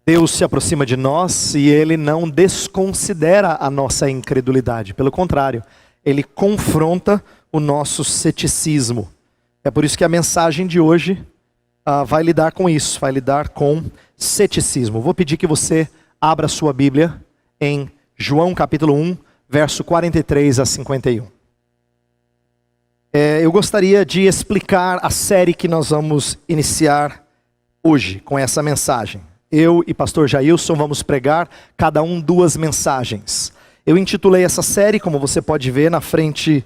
Deus se aproxima de nós e Ele não desconsidera a nossa incredulidade. Pelo contrário, Ele confronta o nosso ceticismo. É por isso que a mensagem de hoje vai lidar com isso, vai lidar com ceticismo. Vou pedir que você abra sua Bíblia em João capítulo 1, verso 43 a 51. Eu gostaria de explicar a série que nós vamos iniciar hoje com essa mensagem. Eu e pastor Jailson vamos pregar cada um 2 mensagens. Eu intitulei essa série, como você pode ver na frente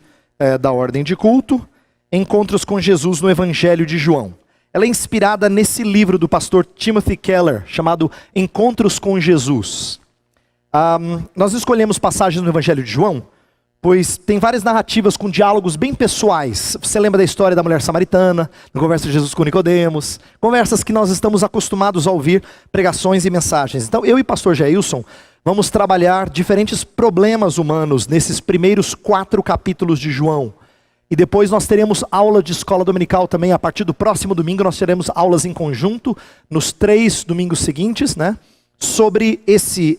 da ordem de culto, Encontros com Jesus no Evangelho de João. Ela é inspirada nesse livro do pastor Timothy Keller, chamado Encontros com Jesus. Nós escolhemos passagens no Evangelho de João, pois tem várias narrativas com diálogos bem pessoais. Você lembra da história da mulher samaritana, da conversa de Jesus com Nicodemos, conversas que nós estamos acostumados a ouvir, pregações e mensagens. Então eu e pastor Jailson vamos trabalhar diferentes problemas humanos nesses primeiros 4 capítulos de João. E depois nós teremos aula de escola dominical também. A partir do próximo domingo nós teremos aulas em conjunto, nos 3 domingos seguintes, sobre esse...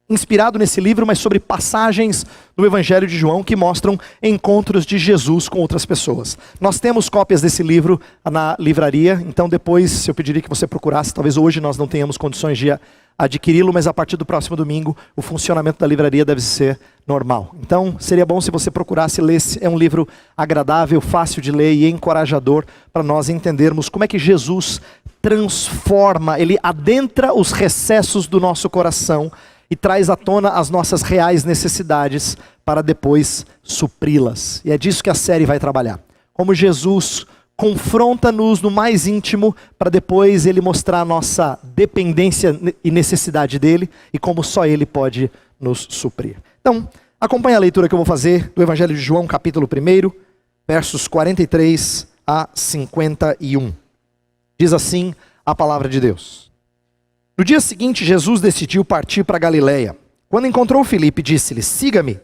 inspirado nesse livro, mas sobre passagens do Evangelho de João que mostram encontros de Jesus com outras pessoas. Nós temos cópias desse livro na livraria, então depois eu pediria que você procurasse. Talvez hoje nós não tenhamos condições de adquiri-lo, mas a partir do próximo domingo o funcionamento da livraria deve ser normal. Então seria bom se você procurasse e lesse. É um livro agradável, fácil de ler e encorajador para nós entendermos como é que Jesus transforma, Ele adentra os recessos do nosso coração e traz à tona as nossas reais necessidades para depois supri-las. E é disso que a série vai trabalhar. Como Jesus confronta-nos no mais íntimo para depois Ele mostrar a nossa dependência e necessidade dEle e como só Ele pode nos suprir. Então, acompanhe a leitura que eu vou fazer do Evangelho de João, capítulo 1, versos 43 a 51. Diz assim a palavra de Deus. No dia seguinte, Jesus decidiu partir para Galiléia. Quando encontrou Filipe, disse-lhe: siga-me.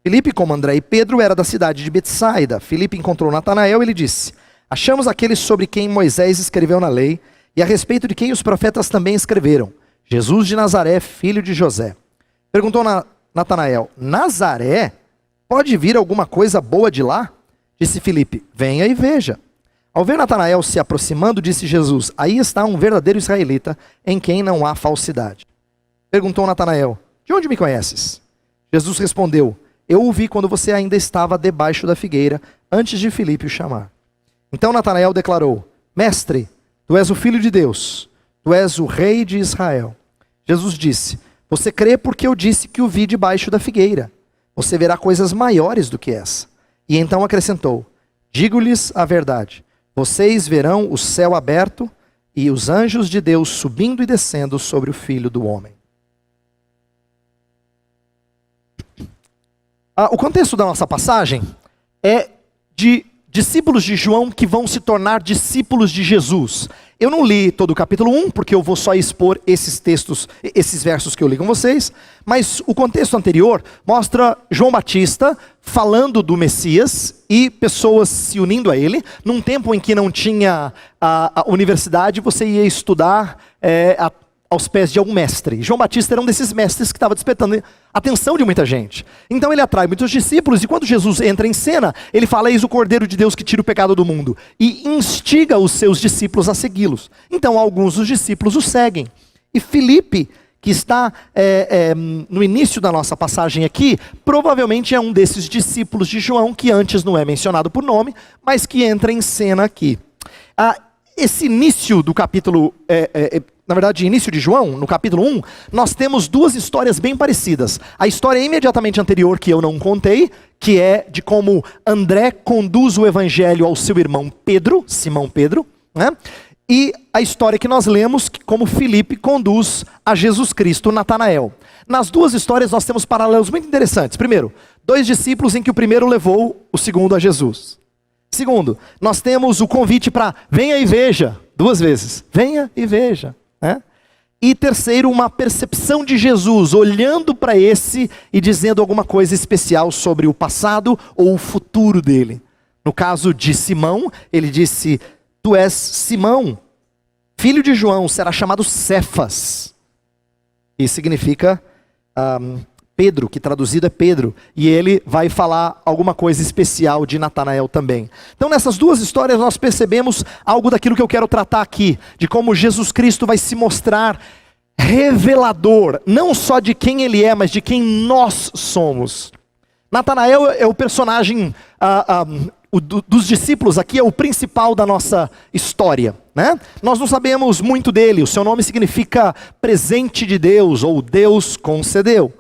Filipe, como André e Pedro, era da cidade de Betsaida. Filipe encontrou Natanael e lhe disse: achamos aquele sobre quem Moisés escreveu na lei, e a respeito de quem os profetas também escreveram, Jesus de Nazaré, filho de José. Perguntou Natanael: Nazaré? Pode vir alguma coisa boa de lá? Disse Filipe: venha e veja. Ao ver Natanael se aproximando, disse Jesus: aí está um verdadeiro israelita, em quem não há falsidade. Perguntou Natanael: de onde me conheces? Jesus respondeu: eu o vi quando você ainda estava debaixo da figueira, antes de Filipe o chamar. Então Natanael declarou: mestre, tu és o Filho de Deus, tu és o Rei de Israel. Jesus disse: você crê porque eu disse que o vi debaixo da figueira. Você verá coisas maiores do que essa. E então acrescentou: digo-lhes a verdade. Vocês verão o céu aberto e os anjos de Deus subindo e descendo sobre o Filho do Homem. O contexto da nossa passagem é de discípulos de João que vão se tornar discípulos de Jesus. Eu não li todo o capítulo 1, porque eu vou só expor esses textos, esses versos que eu li com vocês, mas o contexto anterior mostra João Batista falando do Messias e pessoas se unindo a ele, num tempo em que não tinha a universidade, você ia estudar aos pés de algum mestre. João Batista era um desses mestres que estava despertando a atenção de muita gente. Então ele atrai muitos discípulos, e quando Jesus entra em cena, ele fala: eis o Cordeiro de Deus que tira o pecado do mundo, e instiga os seus discípulos a segui-los. Então alguns dos discípulos o seguem. E Filipe, que está no início da nossa passagem aqui, provavelmente é um desses discípulos de João, que antes não é mencionado por nome, mas que entra em cena aqui. Esse início do capítulo... na verdade, início de João, no capítulo 1, nós temos 2 histórias bem parecidas. A história imediatamente anterior, que eu não contei, que é de como André conduz o evangelho ao seu irmão Pedro, Simão Pedro, e a história que nós lemos, como Filipe conduz a Jesus Cristo, Natanael. Nas 2 histórias nós temos paralelos muito interessantes. Primeiro, 2 discípulos em que o primeiro levou o segundo a Jesus. Segundo, nós temos o convite para venha e veja, 2 vezes. Venha e veja. E terceiro, uma percepção de Jesus, olhando para esse e dizendo alguma coisa especial sobre o passado ou o futuro dele. No caso de Simão, ele disse: tu és Simão, filho de João, será chamado Cefas, que significa Pedro, que traduzido é Pedro, e ele vai falar alguma coisa especial de Natanael também. Então nessas duas histórias nós percebemos algo daquilo que eu quero tratar aqui, de como Jesus Cristo vai se mostrar revelador, não só de quem ele é, mas de quem nós somos. Natanael é o personagem dos discípulos aqui, é o principal da nossa história, né? Nós não sabemos muito dele, o seu nome significa presente de Deus, ou Deus concedeu.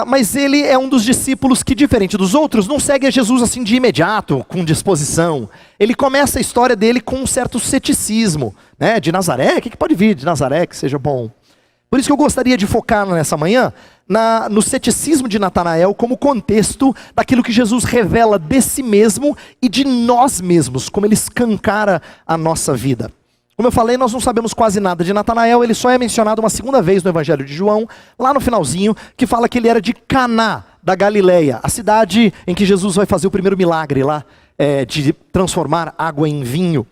Mas ele é um dos discípulos que, diferente dos outros, não segue a Jesus assim de imediato, com disposição. Ele começa a história dele com um certo ceticismo, né? De Nazaré, o que pode vir de Nazaré que seja bom? Por isso que eu gostaria de focar nessa manhã no ceticismo de Natanael como contexto daquilo que Jesus revela de si mesmo e de nós mesmos, como ele escancara a nossa vida. Como eu falei, nós não sabemos quase nada de Natanael, ele só é mencionado uma segunda vez no Evangelho de João, lá no finalzinho, que fala que ele era de Caná, da Galileia, a cidade em que Jesus vai fazer o primeiro milagre lá, de transformar água em vinho.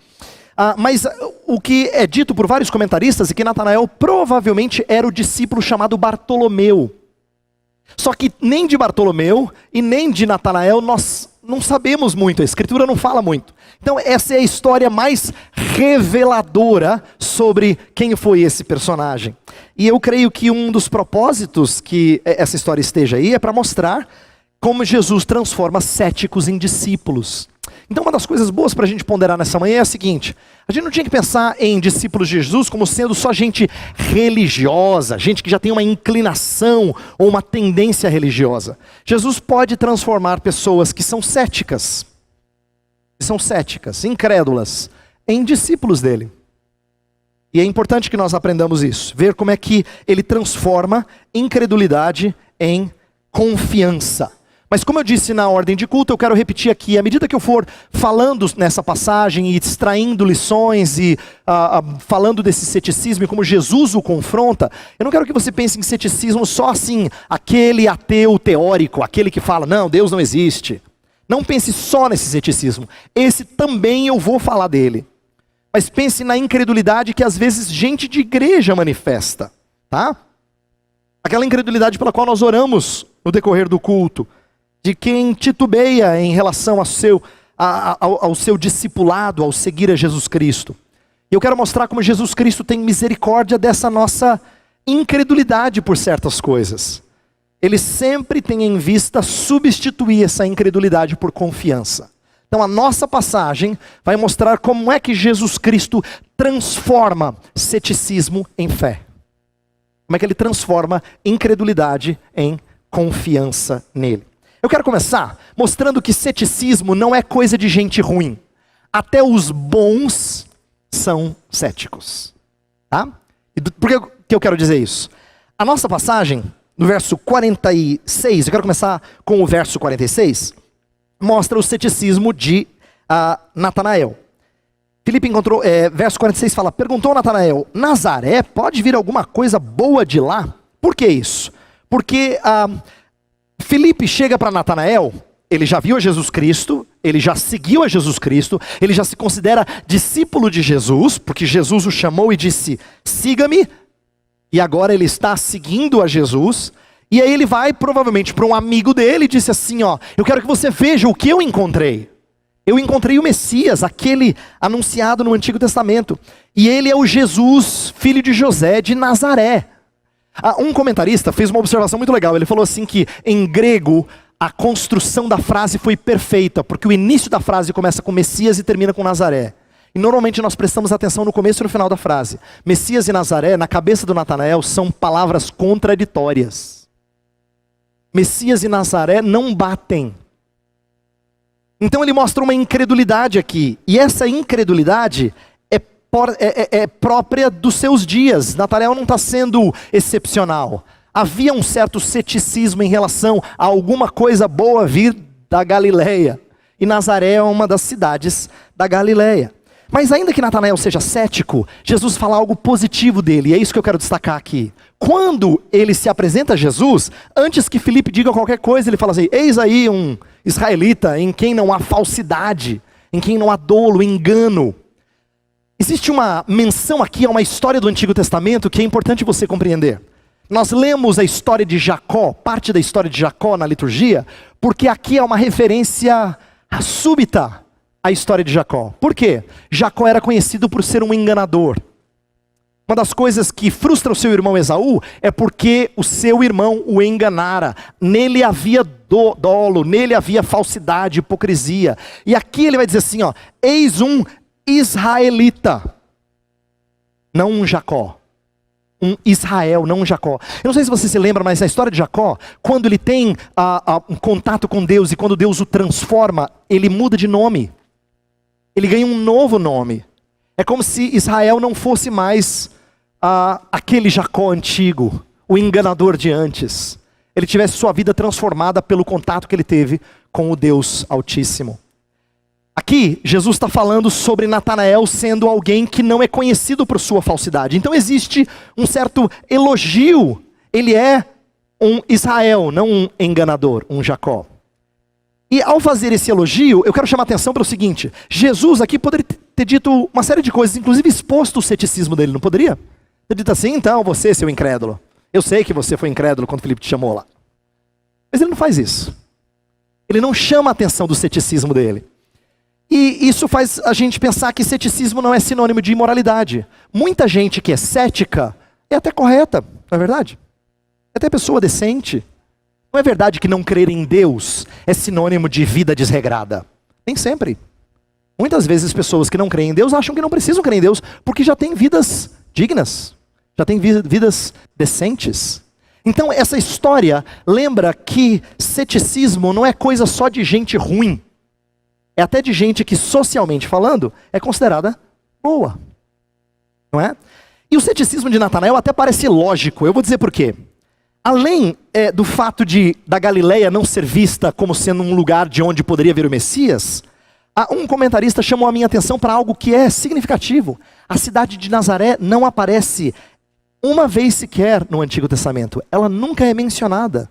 Mas o que é dito por vários comentaristas é que Natanael provavelmente era o discípulo chamado Bartolomeu. Só que nem de Bartolomeu e nem de Natanael nós não sabemos muito, a Escritura não fala muito. Então essa é a história mais reveladora sobre quem foi esse personagem. E eu creio que um dos propósitos que essa história esteja aí é para mostrar como Jesus transforma céticos em discípulos. Então uma das coisas boas para a gente ponderar nessa manhã é a seguinte: a gente não tinha que pensar em discípulos de Jesus como sendo só gente religiosa, gente que já tem uma inclinação ou uma tendência religiosa. Jesus pode transformar pessoas que são céticas, incrédulas, em discípulos dele. E é importante que nós aprendamos isso, ver como é que ele transforma incredulidade em confiança. Mas como eu disse na ordem de culto, eu quero repetir aqui, à medida que eu for falando nessa passagem e extraindo lições e falando desse ceticismo e como Jesus o confronta, eu não quero que você pense em ceticismo só assim, aquele ateu teórico, aquele que fala, não, Deus não existe. Não pense só nesse ceticismo, esse também eu vou falar dele. Mas pense na incredulidade que às vezes gente de igreja manifesta, tá? Aquela incredulidade pela qual nós oramos no decorrer do culto, de quem titubeia em relação ao seu discipulado, ao seguir a Jesus Cristo. E eu quero mostrar como Jesus Cristo tem misericórdia dessa nossa incredulidade por certas coisas. Ele sempre tem em vista substituir essa incredulidade por confiança. Então a nossa passagem vai mostrar como é que Jesus Cristo transforma ceticismo em fé. Como é que ele transforma incredulidade em confiança nele. Eu quero começar mostrando que ceticismo não é coisa de gente ruim. Até os bons são céticos. Tá? E por que eu quero dizer isso? A nossa passagem, no verso 46, eu quero começar com o verso 46, mostra o ceticismo de Natanael. Filipe encontrou, verso 46 fala, perguntou Natanael, Nazaré, pode vir alguma coisa boa de lá? Por que isso? Porque Filipe chega para Natanael, ele já viu a Jesus Cristo, ele já seguiu a Jesus Cristo, ele já se considera discípulo de Jesus, porque Jesus o chamou e disse, siga-me, e agora ele está seguindo a Jesus, e aí ele vai provavelmente para um amigo dele e disse assim, ó, eu quero que você veja o que eu encontrei. Eu encontrei o Messias, aquele anunciado no Antigo Testamento, e ele é o Jesus, filho de José de Nazaré. Um comentarista fez uma observação muito legal, ele falou assim que em grego a construção da frase foi perfeita, porque o início da frase começa com Messias e termina com Nazaré. E normalmente nós prestamos atenção no começo e no final da frase. Messias e Nazaré, na cabeça do Natanael, são palavras contraditórias. Messias e Nazaré não batem. Então ele mostra uma incredulidade aqui, e essa incredulidade é própria dos seus dias. Natanael não está sendo excepcional. Havia um certo ceticismo em relação a alguma coisa boa vir da Galileia. E Nazaré é uma das cidades da Galileia. Mas ainda que Natanael seja cético, Jesus fala algo positivo dele, e é isso que eu quero destacar aqui. Quando ele se apresenta a Jesus, antes que Filipe diga qualquer coisa, ele fala assim, eis aí um israelita em quem não há falsidade, em quem não há dolo, engano. Existe uma menção aqui a uma história do Antigo Testamento que é importante você compreender. Nós lemos a história de Jacó, parte da história de Jacó na liturgia, porque aqui é uma referência súbita à história de Jacó. Por quê? Jacó era conhecido por ser um enganador. Uma das coisas que frustra o seu irmão Esaú é porque o seu irmão o enganara. Nele havia dolo, nele havia falsidade, hipocrisia. E aqui ele vai dizer assim, ó, eis um israelita, não um Jacó. Um Israel, não um Jacó. Eu não sei se você se lembra, mas na história de Jacó, quando ele tem um contato com Deus e quando Deus o transforma, ele muda de nome. Ele ganha um novo nome. É como se Israel não fosse mais aquele Jacó antigo, o enganador de antes. Ele tivesse sua vida transformada pelo contato que ele teve com o Deus Altíssimo. Aqui, Jesus está falando sobre Natanael sendo alguém que não é conhecido por sua falsidade. Então existe um certo elogio. Ele é um Israel, não um enganador, um Jacó. E ao fazer esse elogio, eu quero chamar a atenção para o seguinte. Jesus aqui poderia ter dito uma série de coisas, inclusive exposto o ceticismo dele, não poderia? Ter dito assim, então você, seu incrédulo. Eu sei que você foi incrédulo quando Filipe te chamou lá. Mas ele não faz isso. Ele não chama a atenção do ceticismo dele. E isso faz a gente pensar que ceticismo não é sinônimo de imoralidade. Muita gente que é cética é até correta, não é verdade? É até pessoa decente. Não é verdade que não crer em Deus é sinônimo de vida desregrada. Nem sempre. Muitas vezes pessoas que não creem em Deus acham que não precisam crer em Deus porque já têm vidas dignas, já têm vidas decentes. Então essa história lembra que ceticismo não é coisa só de gente ruim. É até de gente que, socialmente falando, é considerada boa. Não é? E o ceticismo de Natanael até parece lógico. Eu vou dizer por quê. Além do fato da Galileia não ser vista como sendo um lugar de onde poderia vir o Messias, um comentarista chamou a minha atenção para algo que é significativo. A cidade de Nazaré não aparece uma vez sequer no Antigo Testamento. Ela nunca é mencionada.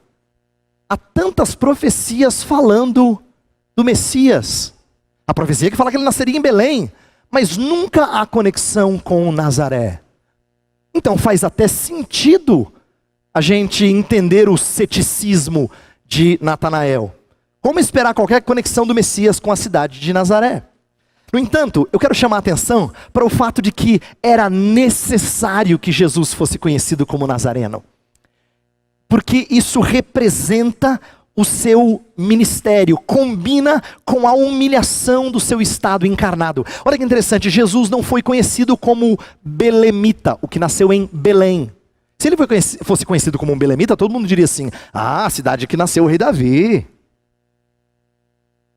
Há tantas profecias falando do Messias. A profecia que fala que ele nasceria em Belém, mas nunca há conexão com Nazaré. Então faz até sentido a gente entender o ceticismo de Natanael. Como esperar qualquer conexão do Messias com a cidade de Nazaré? No entanto, eu quero chamar a atenção para o fato de que era necessário que Jesus fosse conhecido como Nazareno. Porque isso representa o seu ministério, combina com a humilhação do seu estado encarnado. Olha que interessante, Jesus não foi conhecido como belemita, o que nasceu em Belém. Se ele fosse conhecido como um belemita, todo mundo diria assim, a cidade que nasceu o rei Davi.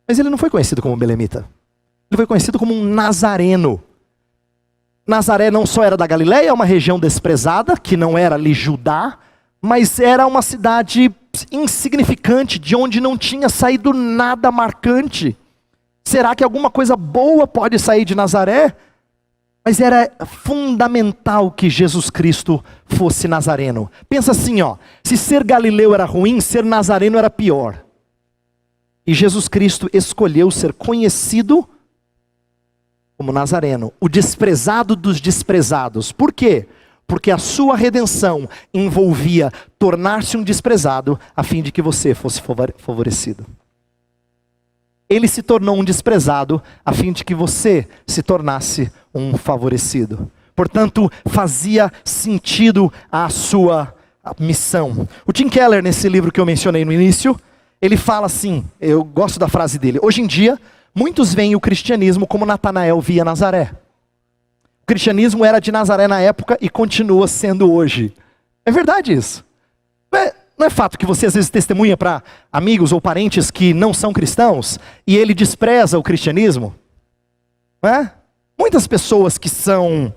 Mas ele não foi conhecido como um belemita. Ele foi conhecido como um nazareno. Nazaré não só era da Galileia, uma região desprezada, que não era ali Judá, mas era uma cidade insignificante, de onde não tinha saído nada marcante. Será que alguma coisa boa pode sair de Nazaré? Mas era fundamental que Jesus Cristo fosse nazareno. Pensa assim, ó, se ser galileu era ruim, ser nazareno era pior. E Jesus Cristo escolheu ser conhecido como nazareno, o desprezado dos desprezados. Por quê? Porque a sua redenção envolvia tornar-se um desprezado a fim de que você fosse favorecido. Ele se tornou um desprezado a fim de que você se tornasse um favorecido. Portanto, fazia sentido a sua missão. O Tim Keller, nesse livro que eu mencionei no início, ele fala assim, eu gosto da frase dele, hoje em dia, muitos veem o cristianismo como Natanael via Nazaré. O cristianismo era de Nazaré na época e continua sendo hoje. É verdade isso. Não é fato que você às vezes testemunha para amigos ou parentes que não são cristãos e ele despreza o cristianismo? Não é? Muitas pessoas que são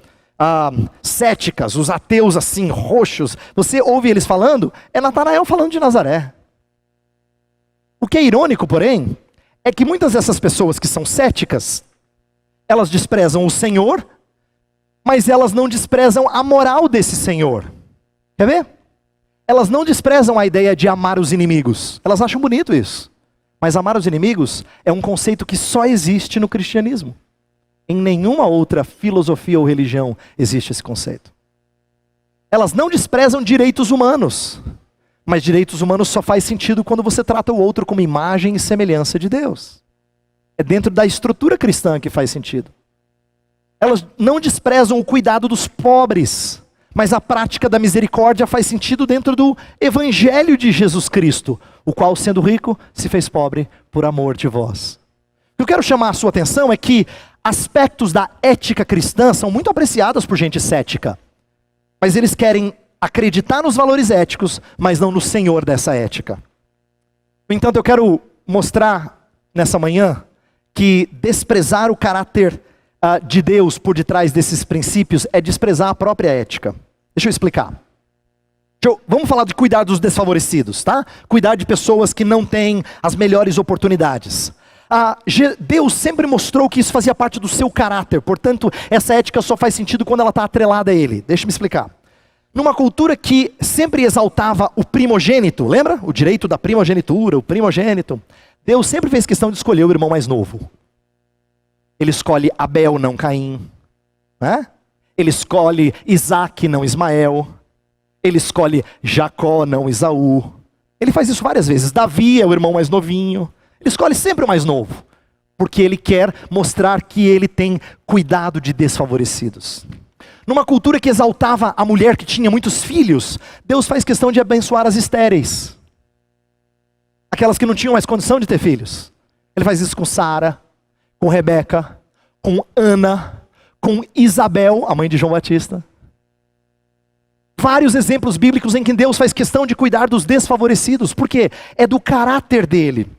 céticas, os ateus assim, roxos, você ouve eles falando, é Natanael falando de Nazaré. O que é irônico, porém, é que muitas dessas pessoas que são céticas, elas desprezam o Senhor, mas elas não desprezam a moral desse Senhor. Quer ver? Elas não desprezam a ideia de amar os inimigos. Elas acham bonito isso. Mas amar os inimigos é um conceito que só existe no cristianismo. Em nenhuma outra filosofia ou religião existe esse conceito. Elas não desprezam direitos humanos, mas direitos humanos só faz sentido quando você trata o outro como imagem e semelhança de Deus. É dentro da estrutura cristã que faz sentido. Elas não desprezam o cuidado dos pobres, mas a prática da misericórdia faz sentido dentro do evangelho de Jesus Cristo, o qual, sendo rico, se fez pobre por amor de vós. O que eu quero chamar a sua atenção é que aspectos da ética cristã são muito apreciados por gente cética, mas eles querem acreditar nos valores éticos, mas não no Senhor dessa ética. No entanto, eu quero mostrar nessa manhã que desprezar o caráter de Deus por detrás desses princípios é desprezar a própria ética. Deixa eu explicar. Vamos falar de cuidar dos desfavorecidos, tá? Cuidar de pessoas que não têm as melhores oportunidades. Deus sempre mostrou que isso fazia parte do seu caráter, portanto, essa ética só faz sentido quando ela está atrelada a Ele. Deixa eu me explicar. Numa cultura que sempre exaltava o primogênito, lembra? O direito da primogenitura, o primogênito. Deus sempre fez questão de escolher o irmão mais novo. Ele escolhe Abel, não Caim. Né? Ele escolhe Isaac, não Ismael. Ele escolhe Jacó, não Esaú. Ele faz isso várias vezes. Davi é o irmão mais novinho. Ele escolhe sempre o mais novo, porque ele quer mostrar que ele tem cuidado de desfavorecidos. Numa cultura que exaltava a mulher que tinha muitos filhos, Deus faz questão de abençoar as estéreis. Aquelas que não tinham mais condição de ter filhos. Ele faz isso com Sara, com Rebeca, com Ana, com Isabel, a mãe de João Batista. Vários exemplos bíblicos em que Deus faz questão de cuidar dos desfavorecidos, porque é do caráter dele.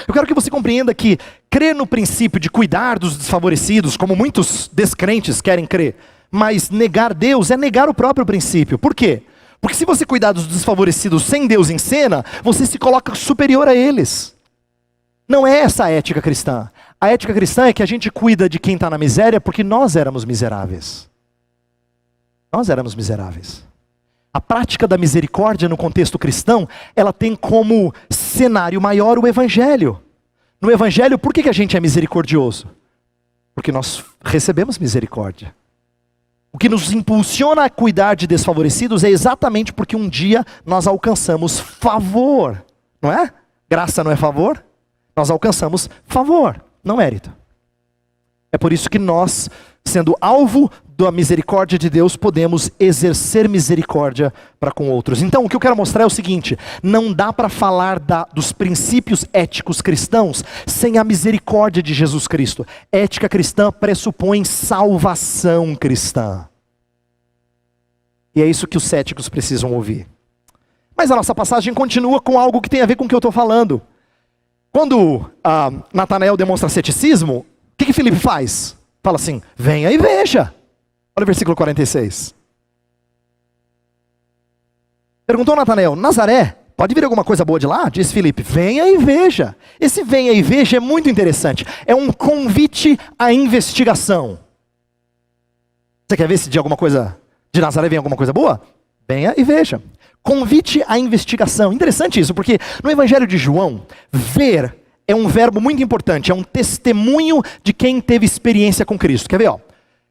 Eu quero que você compreenda que crer no princípio de cuidar dos desfavorecidos, como muitos descrentes querem crer, mas negar Deus é negar o próprio princípio. Por quê? Porque se você cuidar dos desfavorecidos sem Deus em cena, você se coloca superior a eles. Não é essa a ética cristã. A ética cristã é que a gente cuida de quem está na miséria porque nós éramos miseráveis. Nós éramos miseráveis. A prática da misericórdia no contexto cristão, ela tem como cenário maior o evangelho. No evangelho, por que a gente é misericordioso? Porque nós recebemos misericórdia. O que nos impulsiona a cuidar de desfavorecidos é exatamente porque um dia nós alcançamos favor. Não é? Graça não é favor? Nós alcançamos favor, não mérito. É por isso que nós, sendo alvo da misericórdia de Deus, podemos exercer misericórdia para com outros. Então, o que eu quero mostrar é o seguinte: não dá para falar dos princípios éticos cristãos sem a misericórdia de Jesus Cristo. Ética cristã pressupõe salvação cristã. E é isso que os céticos precisam ouvir. Mas a nossa passagem continua com algo que tem a ver com o que eu estou falando. Quando Natanael demonstra ceticismo, o que Filipe faz? Fala assim: venha e veja. Olha o versículo 46. Perguntou Natanael: Nazaré, pode vir alguma coisa boa de lá? Diz Filipe: venha e veja. Esse venha e veja é muito interessante. É um convite à investigação. Você quer ver se de alguma coisa de Nazaré vem alguma coisa boa? Venha e veja. Convite à investigação. Interessante isso, porque no Evangelho de João, ver é um verbo muito importante. É um testemunho de quem teve experiência com Cristo. Quer ver? Ó?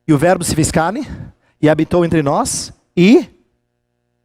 E o verbo se fez carne e habitou entre nós e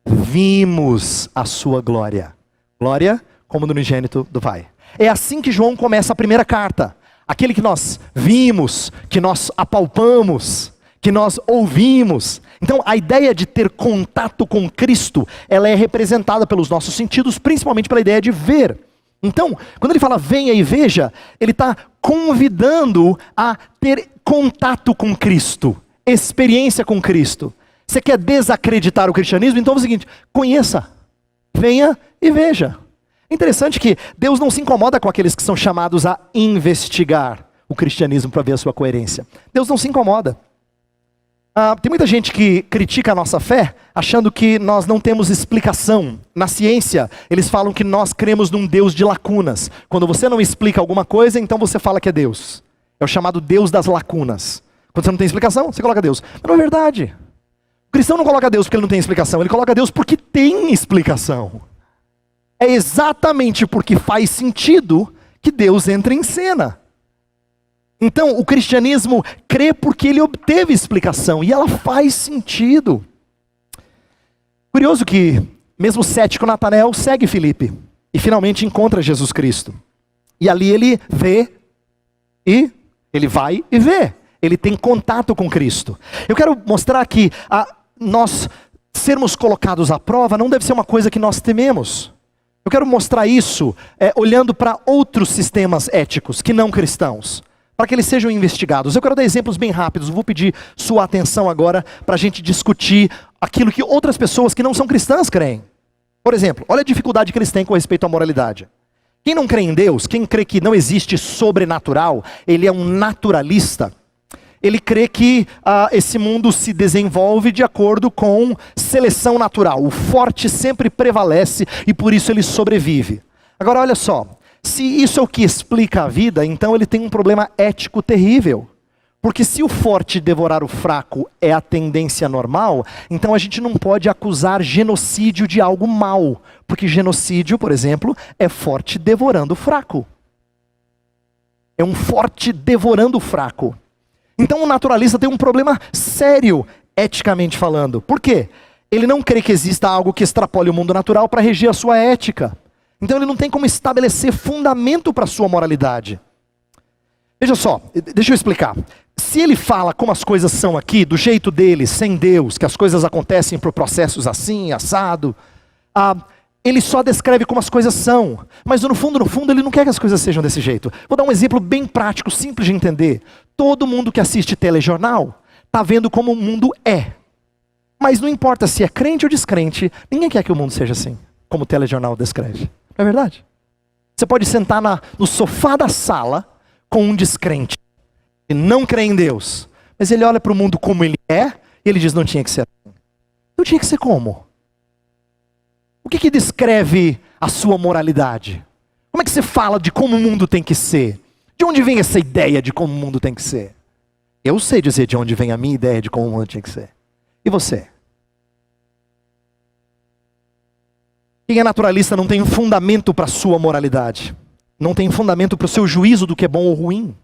vimos a sua glória. Glória como do unigênito do Pai. É assim que João começa a primeira carta. Aquele que nós vimos, que nós apalpamos, que nós ouvimos. Então a ideia de ter contato com Cristo, ela é representada pelos nossos sentidos, principalmente pela ideia de ver. Então, quando ele fala venha e veja, ele está convidando a ter contato com Cristo, experiência com Cristo. Você quer desacreditar o cristianismo? Então é o seguinte: conheça, venha e veja. É interessante que Deus não se incomoda com aqueles que são chamados a investigar o cristianismo para ver a sua coerência. Deus não se incomoda. Tem muita gente que critica a nossa fé, achando que nós não temos explicação. Na ciência, eles falam que nós cremos num Deus de lacunas. Quando você não explica alguma coisa, então você fala que é Deus. É o chamado Deus das lacunas. Quando você não tem explicação, você coloca Deus. Mas não é verdade. O cristão não coloca Deus porque ele não tem explicação. Ele coloca Deus porque tem explicação. É exatamente porque faz sentido que Deus entra em cena. Então, o cristianismo crê porque ele obteve explicação, e ela faz sentido. Curioso que, mesmo cético, Natanael segue Filipe, e finalmente encontra Jesus Cristo. E ali ele vê, e ele vai e vê. Ele tem contato com Cristo. Eu quero mostrar que nós sermos colocados à prova não deve ser uma coisa que nós tememos. Eu quero mostrar isso olhando para outros sistemas éticos que não cristãos, para que eles sejam investigados. Eu quero dar exemplos bem rápidos. Vou pedir sua atenção agora para a gente discutir aquilo que outras pessoas que não são cristãs creem. Por exemplo, olha a dificuldade que eles têm com respeito à moralidade. Quem não crê em Deus, quem crê que não existe sobrenatural, ele é um naturalista. Ele crê que esse mundo se desenvolve de acordo com seleção natural. O forte sempre prevalece e por isso ele sobrevive. Agora olha só, se isso é o que explica a vida, então ele tem um problema ético terrível. Porque se o forte devorar o fraco é a tendência normal, então a gente não pode acusar genocídio de algo mal. Porque genocídio, por exemplo, é forte devorando o fraco. É um forte devorando o fraco. Então o naturalista tem um problema sério, eticamente falando. Por quê? Ele não crê que exista algo que extrapole o mundo natural para reger a sua ética. Então ele não tem como estabelecer fundamento para a sua moralidade. Veja só, deixa eu explicar. Se ele fala como as coisas são aqui, do jeito dele, sem Deus, que as coisas acontecem por processos assim, assado, ele só descreve como as coisas são. Mas no fundo, ele não quer que as coisas sejam desse jeito. Vou dar um exemplo bem prático, simples de entender. Todo mundo que assiste telejornal está vendo como o mundo é. Mas não importa se é crente ou descrente, ninguém quer que o mundo seja assim, como o telejornal descreve. Não é verdade? Você pode sentar no sofá da sala com um descrente, que não crê em Deus, mas ele olha para o mundo como ele é, e ele diz, não tinha que ser assim. Não tinha que ser como? O que descreve a sua moralidade? Como é que você fala de como o mundo tem que ser? De onde vem essa ideia de como o mundo tem que ser? Eu sei dizer de onde vem a minha ideia de como o mundo tem que ser. E você? Quem é naturalista não tem um fundamento para a sua moralidade. Não tem fundamento para o seu juízo do que é bom ou ruim.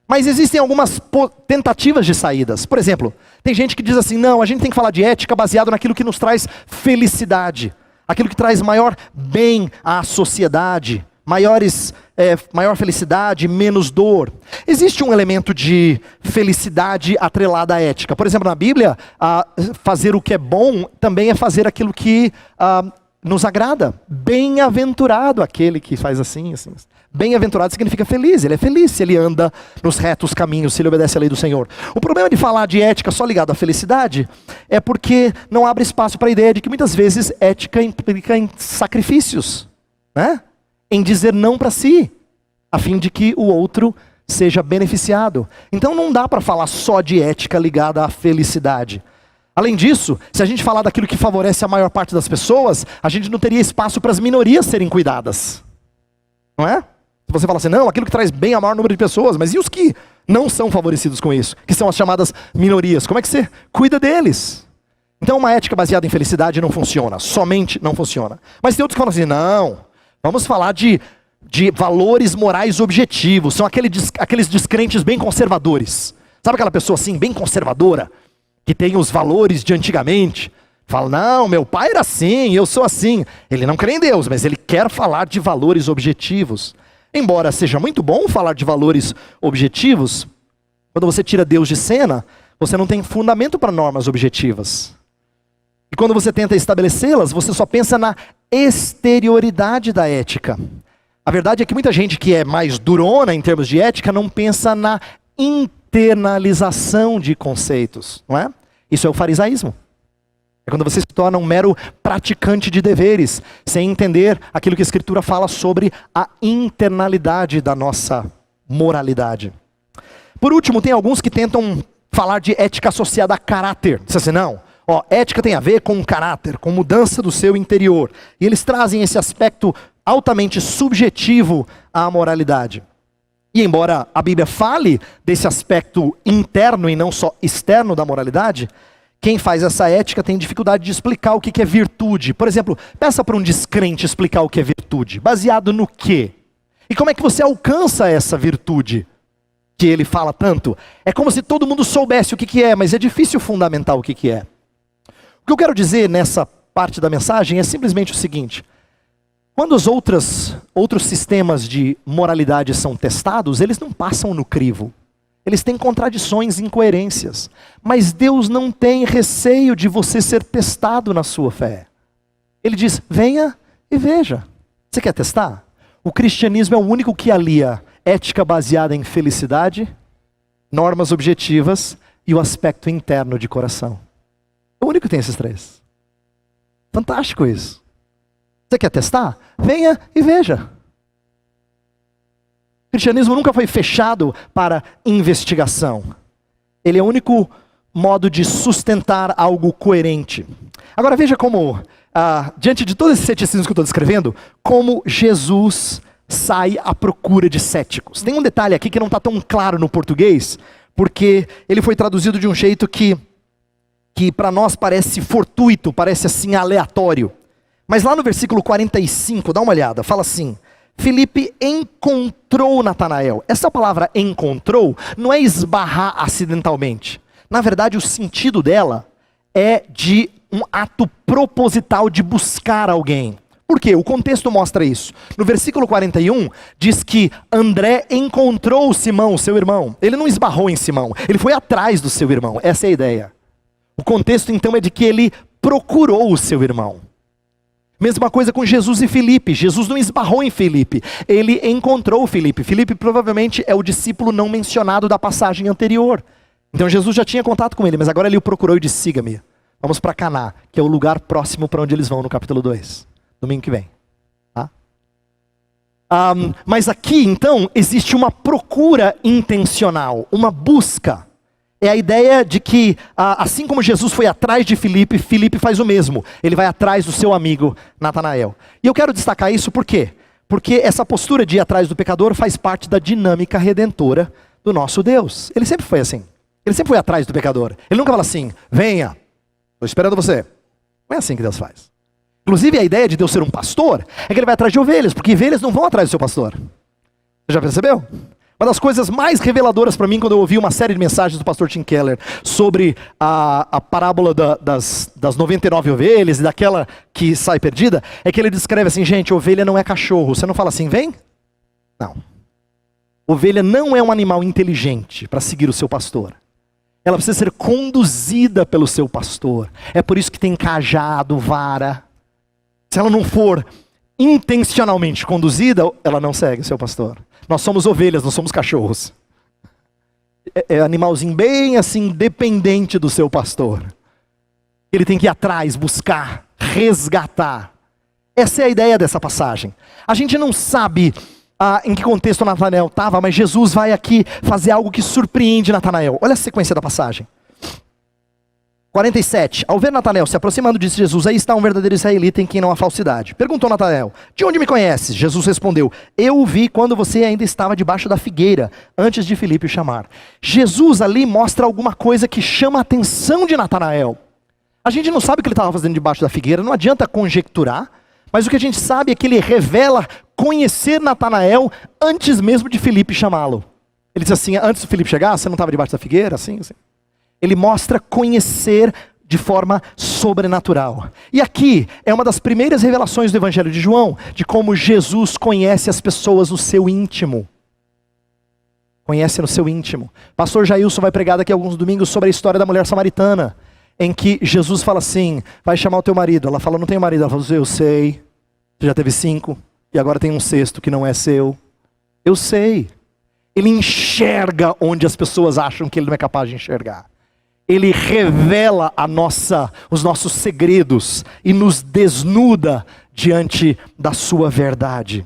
Mas existem algumas tentativas de saídas. Por exemplo, tem gente que diz assim, não, a gente tem que falar de ética baseado naquilo que nos traz felicidade. Aquilo que traz maior bem à sociedade. Maior felicidade, menos dor. Existe um elemento de felicidade atrelada à ética. Por exemplo, na Bíblia, fazer o que é bom também é fazer aquilo que nos agrada. Bem-aventurado aquele que faz assim. Bem-aventurado significa feliz. Ele é feliz se ele anda nos retos caminhos, se ele obedece à lei do Senhor. O problema de falar de ética só ligado à felicidade é porque não abre espaço para a ideia de que muitas vezes ética implica em sacrifícios, né? Em dizer não para si, a fim de que o outro seja beneficiado. Então não dá para falar só de ética ligada à felicidade. Além disso, se a gente falar daquilo que favorece a maior parte das pessoas, a gente não teria espaço para as minorias serem cuidadas. Não é? Se você fala assim, não, aquilo que traz bem ao maior número de pessoas, mas e os que não são favorecidos com isso? Que são as chamadas minorias. Como é que você cuida deles? Então uma ética baseada em felicidade não funciona, somente não funciona. Mas tem outros que falam assim, não, vamos falar de valores morais objetivos. São aqueles descrentes bem conservadores. Sabe aquela pessoa assim, bem conservadora? Que tem os valores de antigamente, fala, não, meu pai era assim, eu sou assim. Ele não crê em Deus, mas ele quer falar de valores objetivos. Embora seja muito bom falar de valores objetivos, quando você tira Deus de cena, você não tem fundamento para normas objetivas. E quando você tenta estabelecê-las, você só pensa na exterioridade da ética. A verdade é que muita gente que é mais durona em termos de ética não pensa na internalização de conceitos, não é? Isso é o farisaísmo. É quando você se torna um mero praticante de deveres, sem entender aquilo que a Escritura fala sobre a internalidade da nossa moralidade. Por último, tem alguns que tentam falar de ética associada a caráter. Diz assim, não, ética tem a ver com caráter, com mudança do seu interior. E eles trazem esse aspecto altamente subjetivo à moralidade. E embora a Bíblia fale desse aspecto interno e não só externo da moralidade, quem faz essa ética tem dificuldade de explicar o que é virtude. Por exemplo, peça para um descrente explicar o que é virtude. Baseado no quê? E como é que você alcança essa virtude? que ele fala tanto. É como se todo mundo soubesse o que é, mas é difícil fundamentar o que é. O que eu quero dizer nessa parte da mensagem é simplesmente o seguinte: quando os outros sistemas de moralidade são testados, eles não passam no crivo. Eles têm contradições e incoerências. Mas Deus não tem receio de você ser testado na sua fé. Ele diz: venha e veja. Você quer testar? O cristianismo é o único que alia ética baseada em felicidade, normas objetivas e o aspecto interno de coração. É o único que tem esses três. Fantástico isso. Você quer testar? Venha e veja. O cristianismo nunca foi fechado para investigação. Ele é o único modo de sustentar algo coerente. Agora veja como, diante de todo esse ceticismo que eu estou descrevendo, como Jesus sai à procura de céticos. Tem um detalhe aqui que não está tão claro no português, porque ele foi traduzido de um jeito que para nós parece fortuito, parece assim aleatório. Mas lá no versículo 45, dá uma olhada, fala assim: Filipe encontrou Natanael. Essa palavra encontrou não é esbarrar acidentalmente. Na verdade, o sentido dela é de um ato proposital de buscar alguém. Por quê? O contexto mostra isso. No versículo 41, diz que André encontrou Simão, seu irmão. Ele não esbarrou em Simão, ele foi atrás do seu irmão. Essa é a ideia. O contexto então é de que ele procurou o seu irmão. Mesma coisa com Jesus e Filipe. Jesus não esbarrou em Filipe, ele encontrou Filipe. Filipe provavelmente é o discípulo não mencionado da passagem anterior. Então Jesus já tinha contato com ele, mas agora ele o procurou e disse: siga-me. Vamos para Caná, que é o lugar próximo para onde eles vão no capítulo 2. Domingo que vem. Tá? Mas aqui então existe uma procura intencional, uma busca. É a ideia de que, assim como Jesus foi atrás de Filipe, Filipe faz o mesmo. Ele vai atrás do seu amigo Natanael. E eu quero destacar isso por quê? Porque essa postura de ir atrás do pecador faz parte da dinâmica redentora do nosso Deus. Ele sempre foi assim. Ele sempre foi atrás do pecador. Ele nunca fala assim: venha, estou esperando você. Não é assim que Deus faz. Inclusive a ideia de Deus ser um pastor é que ele vai atrás de ovelhas, porque ovelhas não vão atrás do seu pastor. Você já percebeu? Uma das coisas mais reveladoras para mim, quando eu ouvi uma série de mensagens do pastor Tim Keller sobre a parábola das 99 ovelhas e daquela que sai perdida, é que ele descreve assim: gente, ovelha não é cachorro. Você não fala assim, vem? Não. Ovelha não é um animal inteligente para seguir o seu pastor. Ela precisa ser conduzida pelo seu pastor. É por isso que tem cajado, vara. Se ela não for intencionalmente conduzida, ela não segue o seu pastor. Nós somos ovelhas, não somos cachorros. É animalzinho bem assim, dependente do seu pastor. Ele tem que ir atrás, buscar, resgatar. Essa é a ideia dessa passagem. A gente não sabe em que contexto Natanael estava, mas Jesus vai aqui fazer algo que surpreende Natanael. Olha a sequência da passagem. 47. Ao ver Natanael se aproximando, disse Jesus: aí está um verdadeiro israelita em quem não há falsidade. Perguntou Natanael: de onde me conheces? Jesus respondeu: eu o vi quando você ainda estava debaixo da figueira, antes de Filipe o chamar. Jesus ali mostra alguma coisa que chama a atenção de Natanael. A gente não sabe o que ele estava fazendo debaixo da figueira, não adianta conjecturar, mas o que a gente sabe é que ele revela conhecer Natanael antes mesmo de Filipe chamá-lo. Ele diz assim: antes do Filipe chegar, você não estava debaixo da figueira? Assim. Ele mostra conhecer de forma sobrenatural. E aqui é uma das primeiras revelações do Evangelho de João, de como Jesus conhece as pessoas no seu íntimo. Conhece no seu íntimo. Pastor Jailson vai pregar daqui a alguns domingos sobre a história da mulher samaritana, em que Jesus fala assim: vai chamar o teu marido. Ela fala: não tenho marido. Ela fala: eu sei, você já teve 5, e agora tem um 6º que não é seu. Eu sei. Ele enxerga onde as pessoas acham que ele não é capaz de enxergar. Ele revela os nossos segredos e nos desnuda diante da sua verdade.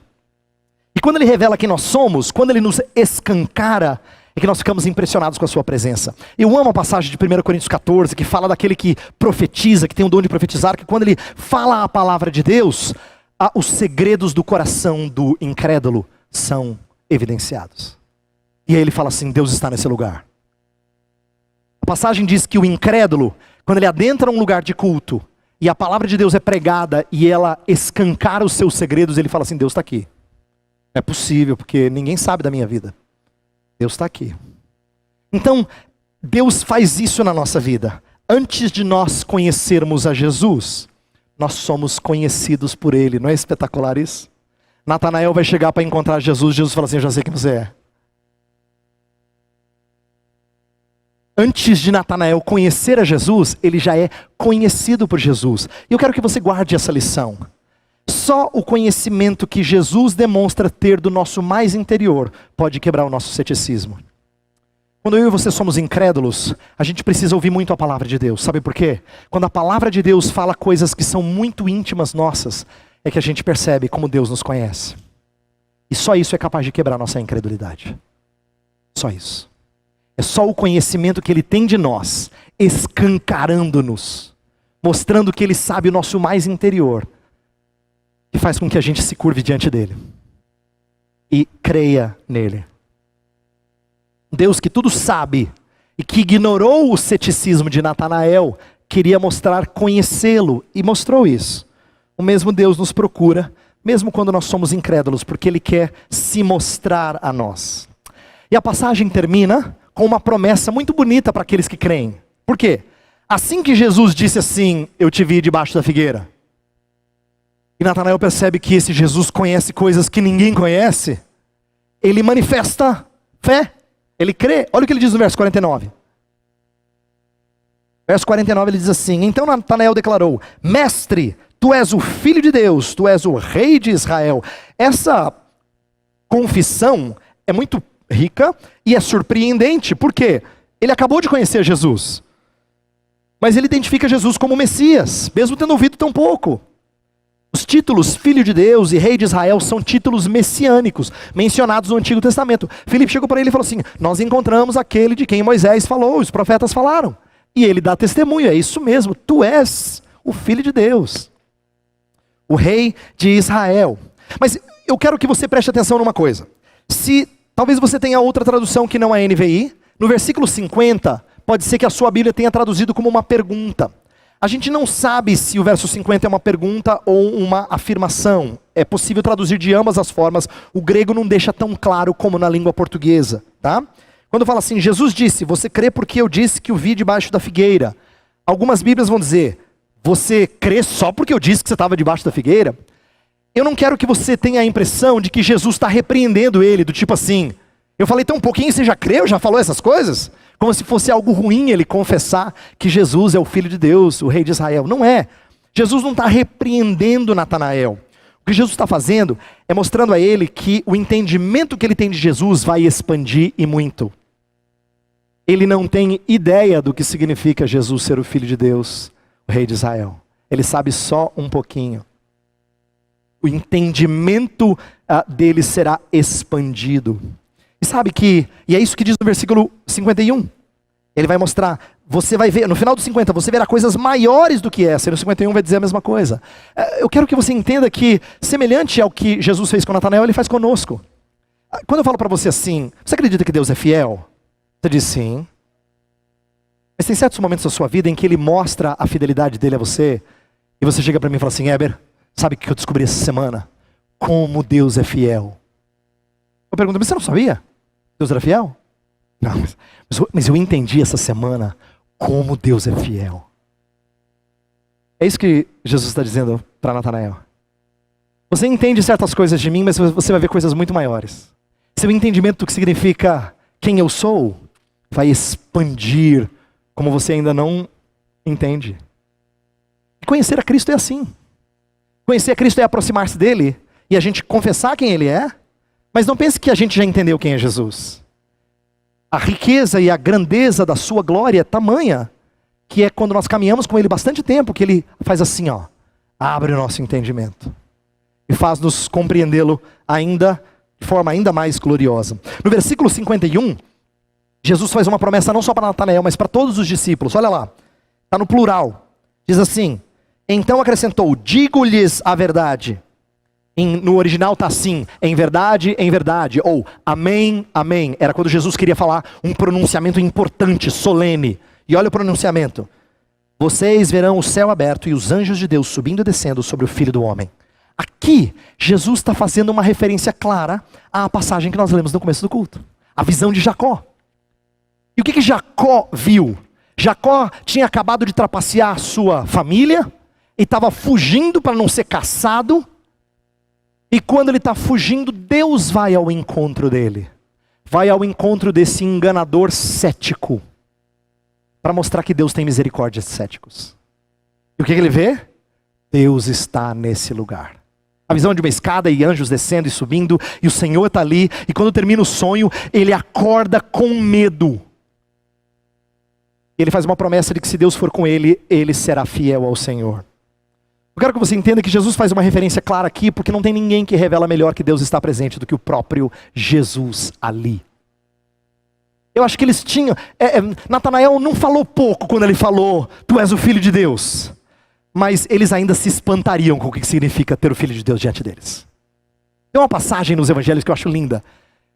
E quando ele revela quem nós somos, quando ele nos escancara, é que nós ficamos impressionados com a sua presença. Eu amo a passagem de 1 Coríntios 14, que fala daquele que profetiza, que tem o dom de profetizar, que quando ele fala a palavra de Deus, os segredos do coração do incrédulo são evidenciados. E aí ele fala assim: Deus está nesse lugar. A passagem diz que o incrédulo, quando ele adentra um lugar de culto, e a palavra de Deus é pregada, e ela escancara os seus segredos, ele fala assim: Deus está aqui. É possível, porque ninguém sabe da minha vida. Deus está aqui. Então, Deus faz isso na nossa vida. Antes de nós conhecermos a Jesus, nós somos conhecidos por Ele. Não é espetacular isso? Natanael vai chegar para encontrar Jesus. Jesus fala assim: eu já sei quem você é. Antes de Natanael conhecer a Jesus, ele já é conhecido por Jesus. E eu quero que você guarde essa lição. Só o conhecimento que Jesus demonstra ter do nosso mais interior pode quebrar o nosso ceticismo. Quando eu e você somos incrédulos, a gente precisa ouvir muito a palavra de Deus. Sabe por quê? Quando a palavra de Deus fala coisas que são muito íntimas nossas, é que a gente percebe como Deus nos conhece. E só isso é capaz de quebrar a nossa incredulidade. Só isso. É só o conhecimento que Ele tem de nós, escancarando-nos, mostrando que Ele sabe o nosso mais interior, que faz com que a gente se curve diante dEle e creia nele. Deus que tudo sabe e que ignorou o ceticismo de Natanael, queria mostrar conhecê-lo e mostrou isso. O mesmo Deus nos procura, mesmo quando nós somos incrédulos, porque Ele quer se mostrar a nós. E a passagem termina com uma promessa muito bonita para aqueles que creem. Por quê? Assim que Jesus disse assim: eu te vi debaixo da figueira, e Natanael percebe que esse Jesus conhece coisas que ninguém conhece, ele manifesta fé, ele crê. Olha o que ele diz no verso 49. Verso 49 ele diz assim: então Natanael declarou: mestre, tu és o Filho de Deus, tu és o Rei de Israel. Essa confissão é muito rica e é surpreendente. Por quê? Ele acabou de conhecer Jesus, mas ele identifica Jesus como Messias, mesmo tendo ouvido tão pouco. Os títulos Filho de Deus e Rei de Israel são títulos messiânicos, mencionados no Antigo Testamento. Filipe chegou para ele e falou assim: nós encontramos aquele de quem Moisés falou, os profetas falaram. E ele dá testemunho: é isso mesmo, tu és o Filho de Deus, o Rei de Israel. Mas eu quero que você preste atenção numa coisa. Talvez você tenha outra tradução que não a NVI. No versículo 50, pode ser que a sua Bíblia tenha traduzido como uma pergunta. A gente não sabe se o verso 50 é uma pergunta ou uma afirmação. É possível traduzir de ambas as formas. O grego não deixa tão claro como na língua portuguesa, tá? Quando fala assim: Jesus disse, você crê porque eu disse que o vi debaixo da figueira. Algumas Bíblias vão dizer: você crê só porque eu disse que você estava debaixo da figueira? Eu não quero que você tenha a impressão de que Jesus está repreendendo ele, do tipo assim: eu falei tão pouquinho, você já creu, já falou essas coisas? Como se fosse algo ruim ele confessar que Jesus é o Filho de Deus, o Rei de Israel. Não é. Jesus não está repreendendo Natanael. O que Jesus está fazendo é mostrando a ele que o entendimento que ele tem de Jesus vai expandir e muito. Ele não tem ideia do que significa Jesus ser o Filho de Deus, o Rei de Israel. Ele sabe só um pouquinho. O entendimento dele será expandido. E sabe que, e é isso que diz no versículo 51. Ele vai mostrar, você vai ver, no final do 50, você verá coisas maiores do que essa. E no 51 vai dizer a mesma coisa. Eu quero que você entenda que, semelhante ao que Jesus fez com Natanael, ele faz conosco. Quando eu falo para você assim: você acredita que Deus é fiel? Você diz sim. Mas tem certos momentos da sua vida em que ele mostra a fidelidade dele a você, e você chega para mim e fala assim: Heber, sabe o que eu descobri essa semana? Como Deus é fiel. Eu pergunto: mas você não sabia? Deus era fiel? Não, mas eu entendi essa semana como Deus é fiel. É isso que Jesus está dizendo para Natanael. Você entende certas coisas de mim, mas você vai ver coisas muito maiores. Seu entendimento do que significa quem eu sou vai expandir como você ainda não entende. E conhecer a Cristo é assim. Conhecer a Cristo é aproximar-se dele e a gente confessar quem ele é. Mas não pense que a gente já entendeu quem é Jesus. A riqueza e a grandeza da sua glória é tamanha, que é quando nós caminhamos com ele bastante tempo, que ele faz assim, ó, abre o nosso entendimento e faz-nos compreendê-lo ainda de forma ainda mais gloriosa. No versículo 51, Jesus faz uma promessa não só para Natanael, mas para todos os discípulos. Olha lá, está no plural. Diz assim: então acrescentou, digo-lhes a verdade. No original está assim: em verdade, ou amém, amém. Era quando Jesus queria falar um pronunciamento importante, solene. E olha o pronunciamento: vocês verão o céu aberto e os anjos de Deus subindo e descendo sobre o Filho do Homem. Aqui, Jesus está fazendo uma referência clara à passagem que nós lemos no começo do culto. a visão de Jacó. E o que Jacó viu? Jacó tinha acabado de trapacear a sua família e estava fugindo para não ser caçado. E quando ele está fugindo, Deus vai ao encontro dele. Vai ao encontro desse enganador cético. Para mostrar que Deus tem misericórdia de céticos. E o que ele vê? Deus está nesse lugar. A visão de uma escada e anjos descendo e subindo. E o Senhor está ali. E quando termina o sonho, ele acorda com medo. Ele faz uma promessa de que se Deus for com ele, ele será fiel ao Senhor. Eu quero que você entenda que Jesus faz uma referência clara aqui, porque não tem ninguém que revela melhor que Deus está presente do que o próprio Jesus ali. Eu acho que eles tinham... Natanael não falou pouco quando ele falou, tu és o Filho de Deus. Mas eles ainda se espantariam com o que significa ter o Filho de Deus diante deles. Tem uma passagem nos evangelhos que eu acho linda.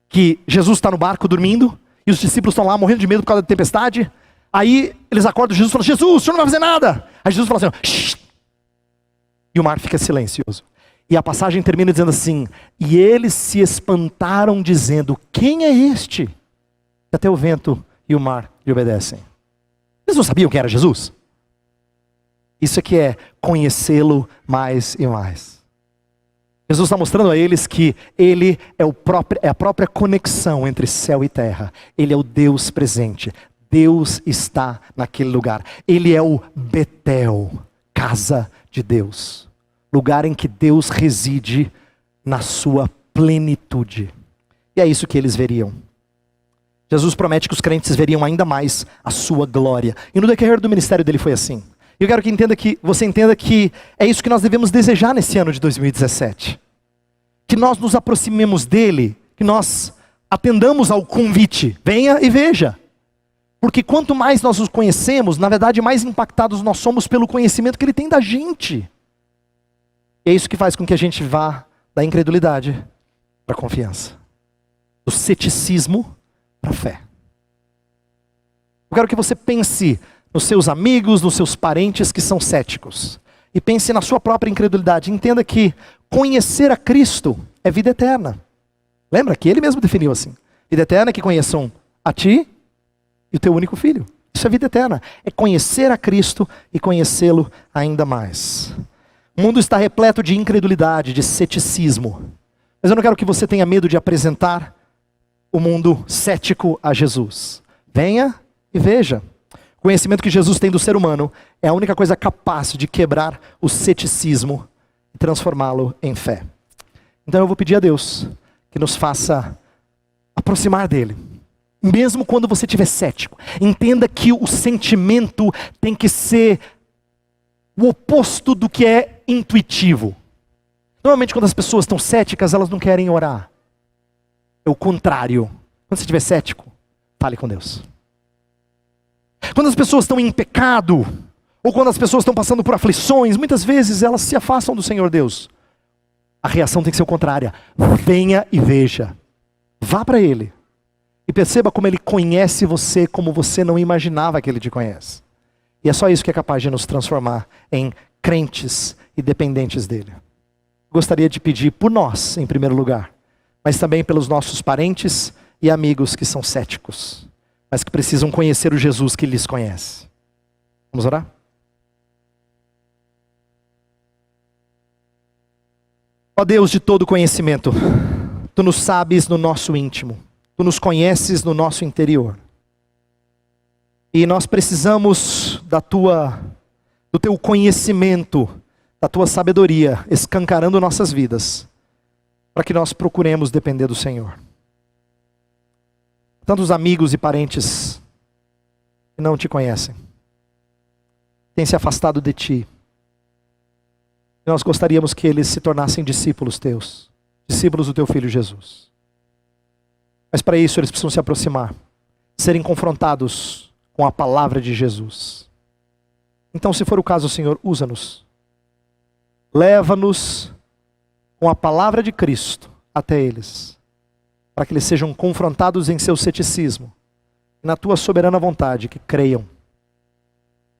Que Jesus está no barco dormindo, e os discípulos estão lá morrendo de medo por causa da tempestade. Aí eles acordam Jesus e falam, Jesus, o senhor não vai fazer nada. Aí Jesus fala assim, shh. E o mar fica silencioso. E a passagem termina dizendo assim, e eles se espantaram dizendo, quem é este? Que até o vento e o mar lhe obedecem. Eles não sabiam quem era Jesus? Isso aqui é conhecê-lo mais e mais. Jesus está mostrando a eles que Ele é a própria conexão entre céu e terra. Ele é o Deus presente. Deus está naquele lugar. Ele é o Betel, casa de Deus. Lugar em que Deus reside na sua plenitude. E é isso que eles veriam. Jesus promete que os crentes veriam ainda mais a sua glória. E no decorrer do ministério dele foi assim. Eu quero que você entenda que é isso que nós devemos desejar nesse ano de 2017. Que nós nos aproximemos dele, que nós atendamos ao convite. Venha e veja. Porque quanto mais nós os conhecemos, na verdade mais impactados nós somos pelo conhecimento que ele tem da gente. E é isso que faz com que a gente vá da incredulidade para a confiança. Do ceticismo para a fé. Eu quero que você pense nos seus amigos, nos seus parentes que são céticos. E pense na sua própria incredulidade. Entenda que conhecer a Cristo é vida eterna. Lembra que ele mesmo definiu assim. Vida eterna é que conheçam a ti e o teu único filho. Isso é vida eterna. É conhecer a Cristo e conhecê-lo ainda mais. O mundo está repleto de incredulidade, de ceticismo. Mas eu não quero que você tenha medo de apresentar o mundo cético a Jesus. Venha e veja. O conhecimento que Jesus tem do ser humano é a única coisa capaz de quebrar o ceticismo e transformá-lo em fé. Então eu vou pedir a Deus que nos faça aproximar dele. Mesmo quando você estiver cético, entenda que o sentimento tem que ser o oposto do que é intuitivo. Normalmente quando as pessoas estão céticas, elas não querem orar. É o contrário. Quando você estiver cético, fale com Deus. Quando as pessoas estão em pecado, ou quando as pessoas estão passando por aflições, muitas vezes elas se afastam do Senhor Deus. A reação tem que ser o contrária. Venha e veja. Vá para Ele. E perceba como Ele conhece você como você não imaginava que Ele te conhece. E é só isso que é capaz de nos transformar em crentes e dependentes dEle. Gostaria de pedir por nós, em primeiro lugar, mas também pelos nossos parentes e amigos que são céticos, mas que precisam conhecer o Jesus que lhes conhece. Vamos orar? Ó Deus de todo conhecimento, Tu nos sabes no nosso íntimo, Tu nos conheces no nosso interior. E nós precisamos do Teu conhecimento, da Tua sabedoria, escancarando nossas vidas, para que nós procuremos depender do Senhor. Tantos amigos e parentes que não Te conhecem, têm se afastado de Ti. E nós gostaríamos que eles se tornassem discípulos Teus, discípulos do Teu Filho Jesus. Mas para isso eles precisam se aproximar, serem confrontados com a palavra de Jesus. Então, se for o caso, Senhor, usa-nos. Leva-nos com a palavra de Cristo até eles, para que eles sejam confrontados em seu ceticismo, e na Tua soberana vontade, que creiam.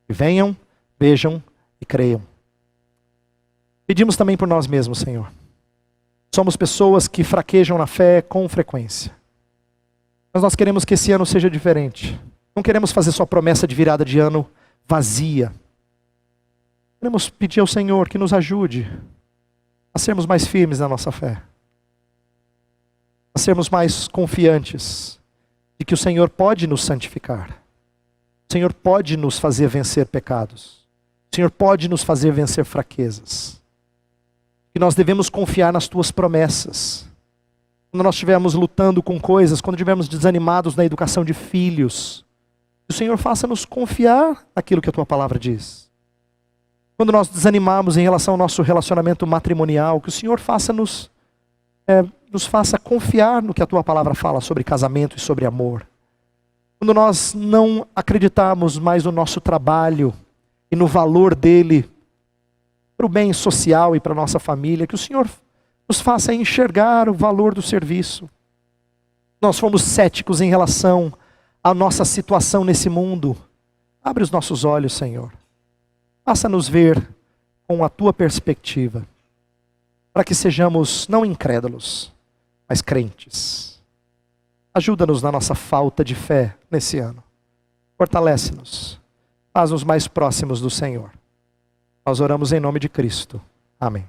Que venham, vejam e creiam. Pedimos também por nós mesmos, Senhor. Somos pessoas que fraquejam na fé com frequência. Mas nós queremos que esse ano seja diferente. Não queremos fazer só promessa de virada de ano vazia. Queremos pedir ao Senhor que nos ajude a sermos mais firmes na nossa fé. A sermos mais confiantes de que o Senhor pode nos santificar. O Senhor pode nos fazer vencer pecados. O Senhor pode nos fazer vencer fraquezas. Que nós devemos confiar nas tuas promessas. Quando nós estivermos lutando com coisas, quando estivermos desanimados na educação de filhos, que o Senhor faça-nos confiar naquilo que a tua palavra diz. Quando nós desanimarmos em relação ao nosso relacionamento matrimonial, que o Senhor nos faça confiar no que a tua palavra fala sobre casamento e sobre amor. Quando nós não acreditarmos mais no nosso trabalho e no valor dele para o bem social e para a nossa família, que o Senhor nos faça enxergar o valor do serviço. Nós fomos céticos em relação à nossa situação nesse mundo. Abre os nossos olhos, Senhor. Faça-nos ver com a tua perspectiva, para que sejamos não incrédulos, mas crentes. Ajuda-nos na nossa falta de fé nesse ano. Fortalece-nos. Faz-nos mais próximos do Senhor. Nós oramos em nome de Cristo. Amém.